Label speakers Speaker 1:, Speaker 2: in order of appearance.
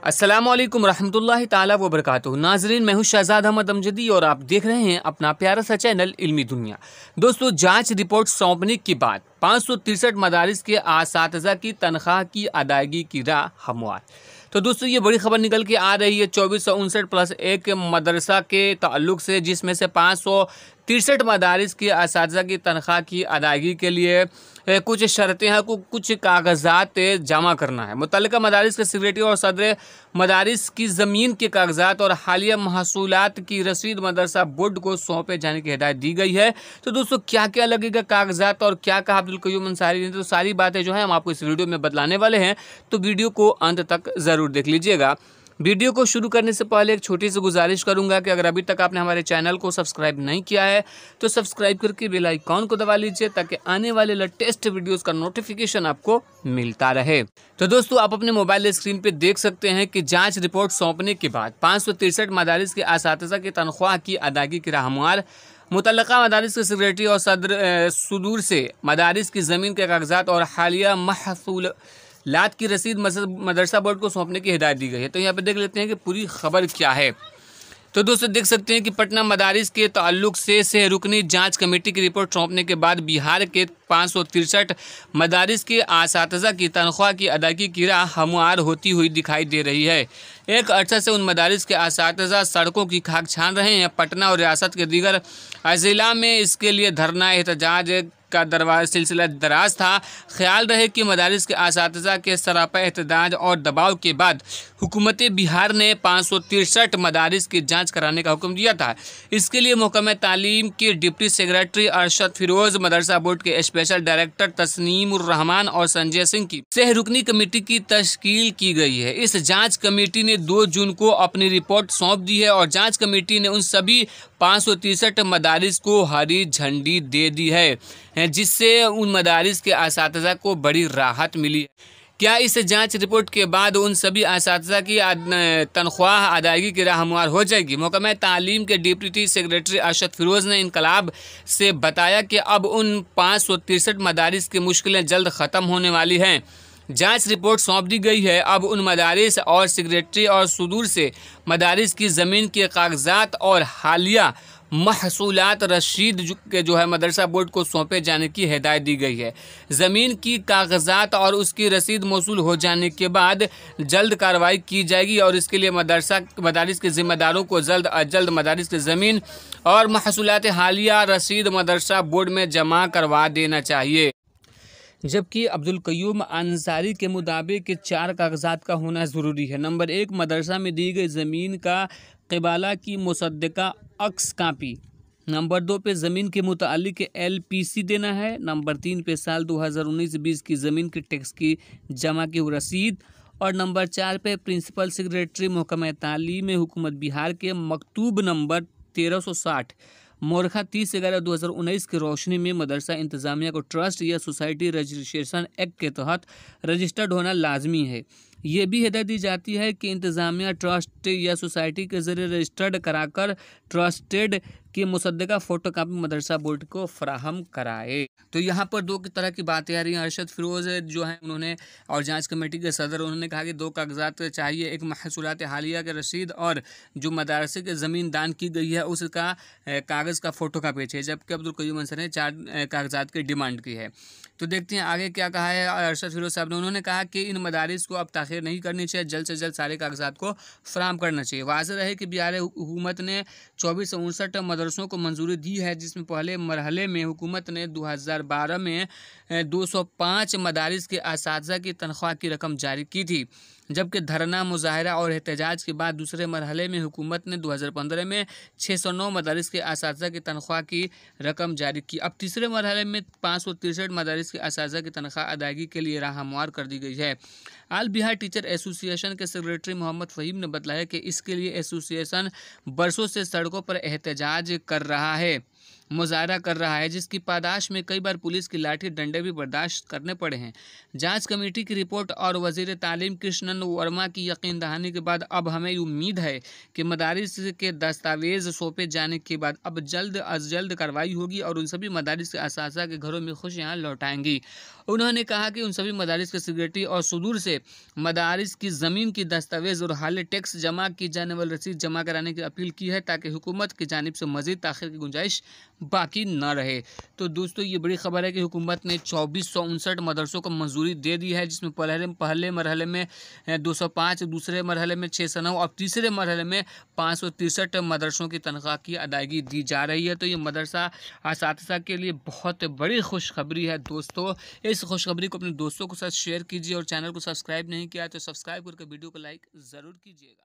Speaker 1: अस्सलाम वालेकुम रहमतुल्लाहि ताला व बरकातुहू। नाजरीन, मैं हूँ शहजाद अहमद अमजदी और आप देख रहे हैं अपना प्यारा सा चैनल इल्मी दुनिया। दोस्तों, जांच रिपोर्ट सौंपने के बाद 563 मदारिस के असातिज़ा की तनख्वाह की अदायगी की राह हमवार। तो दोस्तों, ये बड़ी खबर निकल के आ रही है 2459 प्लस एक मदरसा के ताल्लुक से, जिसमें से 563 मदारिस के असातिज़ा की तनख्वाह की अदायगी के लिए कुछ शर्तें हैं, कुछ कागजात जमा करना है। मुतल्लिका मदारिस के सेक्रेटरी और सदर मदारिस की ज़मीन के कागजात और हालिया महसूलात की रसीद मदरसा बोर्ड को सौंपे जाने की हिदायत दी गई है। तो दोस्तों, क्या क्या लगेगा कागजात और क्या कहा अब्दुल क़य्यूम अंसारी ने, तो सारी बातें जो है हम आपको इस वीडियो में बतलाने वाले हैं। तो वीडियो को अंत तक ज़रूर देख लीजिएगा। वीडियो को शुरू करने से पहले एक छोटी सी गुजारिश करूंगा कि अगर अभी तक आपने हमारे चैनल को सब्सक्राइब नहीं किया है तो सब्सक्राइब करके बेल आइकॉन को दबा लीजिए, ताकि आने वाले लेटेस्ट वीडियोस का नोटिफिकेशन आपको मिलता रहे। तो दोस्तों, आप अपने मोबाइल स्क्रीन पे देख सकते हैं कि जांच रिपोर्ट सौंपने के बाद 563 मदारिस के असातिज़ा की तनख्वाह की अदायगी की राह हमवार। मुतल्लिका मदारिस के सेक्रेटरी और सदर सुदूर से मदारिस की ज़मीन के कागजात और हालिया महसूल लात की रसीद मदरसा बोर्ड को सौंपने की हिदायत दी गई है। तो यहाँ पे देख लेते हैं कि पूरी खबर क्या है। तो दोस्तों, देख सकते हैं कि पटना मदारिस के ताल्लुक से सहरुकनी जांच कमेटी की रिपोर्ट सौंपने के बाद बिहार के 563 मदारिस के असातिज़ा की तनख्वाह की अदायगी की राह हमवार होती हुई दिखाई दे रही है। एक अर्सा से उन मदारिस के असातिज़ा सड़कों की खाक छान रहे हैं। पटना और रियासत के दीगर अज़िला में इसके लिए धरना एहतजाज का सिलसिला दराज था। ख्याल रहे कि मदारिस के असातिज़ा के सरापा एहतजाज और दबाव के बाद हुकूमत बिहार ने 563 मदारिस की जांच कराने का हुक्म दिया था। इसके लिए महकमा तालीम के डिप्टी सेक्रेटरी अरशद फिरोज, मदरसा बोर्ड के स्पेशल डायरेक्टर तस्नीमुर रहमान और संजय सिंह की सहरुकनी कमेटी की तश्कील की गई है। इस जाँच कमेटी ने 2 जून को अपनी रिपोर्ट सौंप दी है और जाँच कमेटी ने उन सभी 563 मदारिस को हरी झंडी दे दी है, जिससे उन मदारिस के असातिज़ा को बड़ी राहत मिली है। क्या इस जांच रिपोर्ट के बाद उन सभी असातिज़ा की तनख्वाह अदायगी की राह हमवार हो जाएगी? महकमा तालीम के डिप्टी सेक्रेटरी अरशद फिरोज ने इनकलाब से बताया कि अब उन 563 मदारिस की मुश्किलें जल्द ख़त्म होने वाली हैं। जांच रिपोर्ट सौंप दी गई है। अब उन मदारिस और सेक्रेटरी और सुदूर से मदारिस की ज़मीन के कागजात और हालिया महसूलात रसीद के जो है मदरसा बोर्ड को सौंपे जाने की हिदायत दी गई है। ज़मीन की कागजात और उसकी रसीद मौसूल हो जाने के बाद जल्द कार्रवाई की जाएगी और इसके लिए मदारिस के ज़िम्मेदारों को जल्द अज जल्द मदारिस की ज़मीन और महसूलात हालिया रसीद मदरसा बोर्ड में जमा करवा देना चाहिए। जबकि अब्दुल क़य्यूम अंसारी के मुताबिक 4 कागजात का होना ज़रूरी है। नंबर 1, मदरसा में दी गई ज़मीन का क़िबाला की मुसद्दका अक्स कापी। नंबर 2 पे ज़मीन के मुतालिक LPC देना है। नंबर 3 पे साल 2019-20 की ज़मीन के टैक्स की जमा की रसीद। और नंबर 4 पे प्रिंसिपल सेक्रेटरी महकमा तालीम हुकूमत बिहार के मकतूब नंबर 1360 मोरखा 30/11/2019 की रोशनी में मदरसा इंतज़ामिया को ट्रस्ट या सोसाइटी रजिस्ट्रेशन एक्ट के तहत रजिस्टर्ड होना लाजमी है। ये भी हिदायत दी जाती है कि इंतज़ामिया ट्रस्ट या सोसाइटी के ज़रिए रजिस्टर्ड कराकर ट्रस्टेड की मुसद्दका फ़ोटोकॉपी मदरसा बोर्ड को फराहम कराए। तो यहाँ पर 2 तरह की बातें आ रही हैं। अरशद फिरोज जो हैं उन्होंने और जांच कमेटी के सदर उन्होंने कहा कि 2 कागजात चाहिए, एक महसूलात हालिया के रसीद और जो मदरसे के ज़मीन दान की गई है उसका कागज़ का फ़ोटोकॉपी चाहिए। जबकि अब्दुल क़य्यूम अंसारी ने 4 कागजात की डिमांड की है। तो देखते हैं आगे क्या कहा है अरशद फिरोज साहब ने। उन्होंने कहा कि इन मदारिस को अब ताख़ीर नहीं करनी चाहिए, जल्द से जल्द सारे कागजात को फराहम करना चाहिए। वाज़ेह रहे कि बिहार हुकूमत ने 2459 मदरसों को मंजूरी दी है, जिसमें पहले मरहले में हुकूमत ने 2012 में 205 मदारिस के असातिज़ा की तनख्वाह की रकम जारी की थी। जबकि धरना, मुजाहरा और एहतजाज के बाद दूसरे मरहले में हुकूमत ने 2015 में 609 मदारिस के असातिज़ा की तनख्वाह की रकम जारी की। अब तीसरे मरहले में 563 मदारिस के असातिज़ा की तनख्वाह अदायगी के लिए राह हमवार कर दी गई है। ऑल बिहार टीचर एसोसिएशन के सेक्रेटरी मोहम्मद फ़हीम ने बताया कि इसके लिए एसोसिएशन बरसों से सड़कों पर एहतजाज कर रहा है। मुजाहरा कर रहा है, जिसकी पादाश में कई बार पुलिस की लाठी डंडे भी बर्दाश्त करने पड़े हैं। जांच कमेटी की रिपोर्ट और वजीर तालीम कृष्णन वर्मा की यकीन दहानी के बाद अब हमें उम्मीद है कि मदारिस के दस्तावेज सौंपे जाने के बाद अब जल्द अज जल्द कार्रवाई होगी और उन सभी मदारिस के असातिज़ा के घरों में खुशियाँ लौटाएंगी। उन्होंने कहा कि उन सभी मदारिस के सिक्योरिटी और सुदूर से मदारिस की ज़मीन की दस्तावेज और हाल टैक्स जमा की जाने वाली रसीद जमा कराने की अपील की है, ताकि हुकूमत की जानिब से मज़ीद ताख़ीर की गुंजाइश बाकी न रहे। तो दोस्तों, ये बड़ी खबर है कि हुकूमत ने 2459 मदरसों को मंजूरी दे दी है, जिसमें पहले मरहले में 205, दूसरे मरहले में 609 और तीसरे मरहले में 563 मदरसों की तनख्वाह की अदायगी दी जा रही है। तो ये मदरसा असातिज़ा के लिए बहुत बड़ी खुशखबरी है दोस्तों। इस खुशखबरी को अपने दोस्तों के साथ शेयर कीजिए और चैनल को सब्सक्राइब नहीं किया तो सब्सक्राइब करके वीडियो को लाइक ज़रूर कीजिएगा।